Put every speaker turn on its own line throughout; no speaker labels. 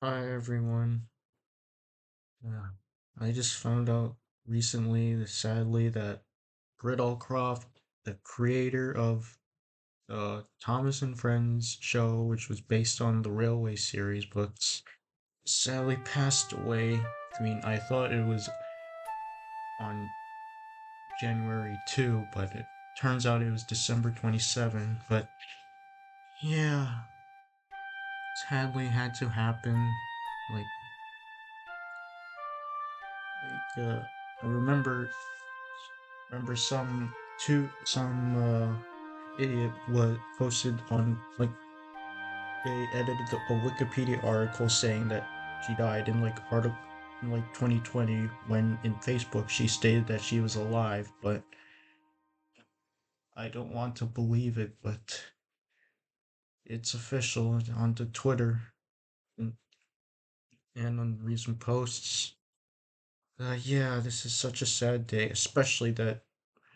Hi everyone. Yeah, I just found out recently, sadly, that Britt Allcroft, the creator of the Thomas and Friends show, which was based on the Railway series books, sadly passed away. I mean, I thought it was on January 2, but it turns out it was December 27. But yeah, sadly had to happen. Like, like, I remember some idiot was posted on, like, they edited a Wikipedia article saying that she died in, like, article in, like, 2020, when in Facebook she stated that she was alive. But I don't want to believe it, but it's official on the Twitter and, on recent posts. Yeah, this is such a sad day, especially that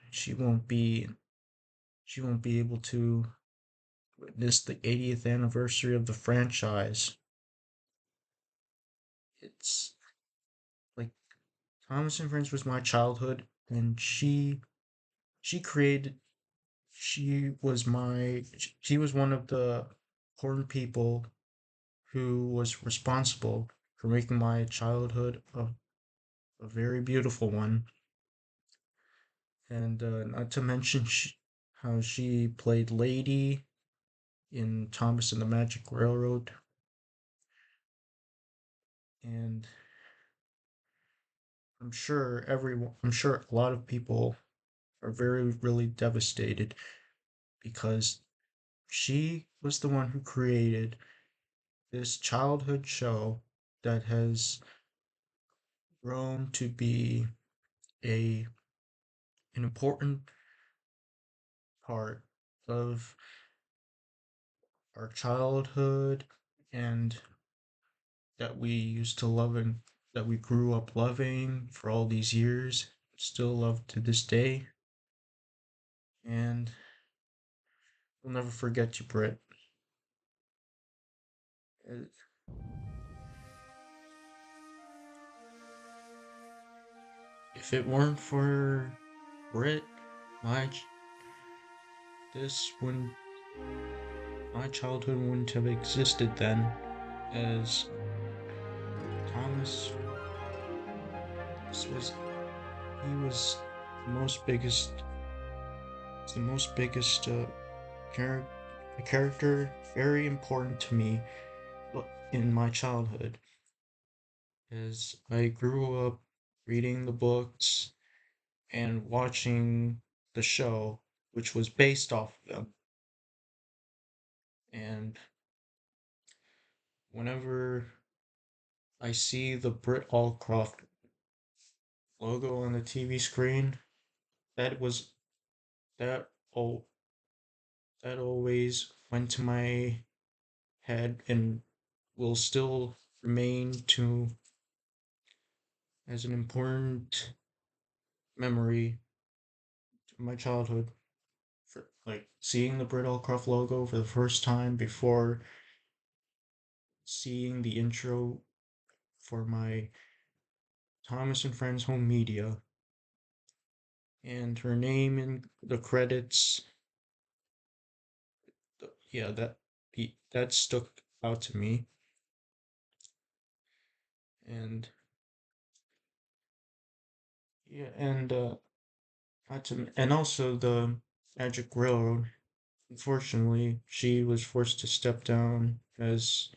she won't be she won't be able to witness the 80th anniversary of the franchise. It's like Thomas and Friends was my childhood, and she created she was one of the important people who was responsible for making my childhood a very beautiful one. And not to mention how she played Lady in Thomas and the Magic Railroad. And I'm sure a lot of people are really devastated because she was the one who created this childhood show that has grown to be a an important part of our childhood, and that we used to love, and that we grew up loving for all these years, still love to this day. And we'll never forget you, Britt. Uh, If it weren't for Britt, my this wouldn't my childhood wouldn't have existed then, as Thomas this was he was the most biggest the most biggest char- a character, very important to me in my childhood, as I grew up reading the books and watching the show, which was based off of them. And whenever I see the Brit Allcroft logo on the TV screen, that was that oh that always went to my head, and will still remain to as an important memory to my childhood. For like seeing the Brit Allcroft logo for the first time before seeing the intro for my Thomas and Friends home media, and her name in the credits. Yeah, that stuck out to me. And yeah, and and also the Magic Railroad. Unfortunately, she was forced to step down as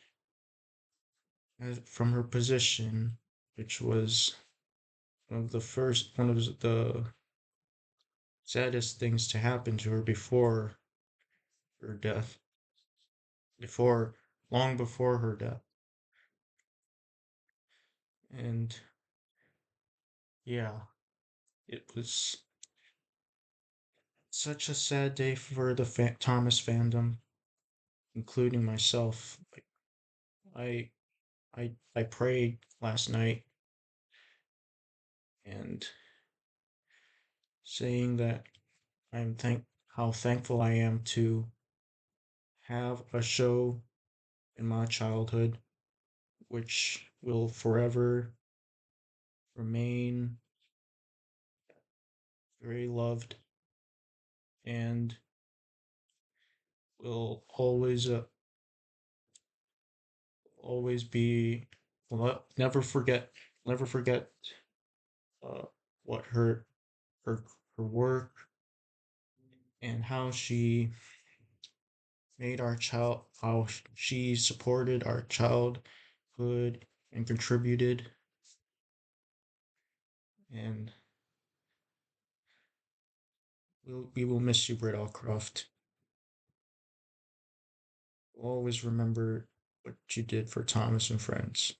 from her position, which was one of the saddest things to happen to her before her death, before long before her death. And yeah, it was such a sad day for the Thomas fandom, including myself. Like, I I prayed last night, and saying that how thankful I am to have a show in my childhood which will forever remain very loved and will always be, will never forget uh, what her her work and how she supported our childhood and contributed. And we will miss you, Britt Allcroft. We'll always remember what you did for Thomas and friends.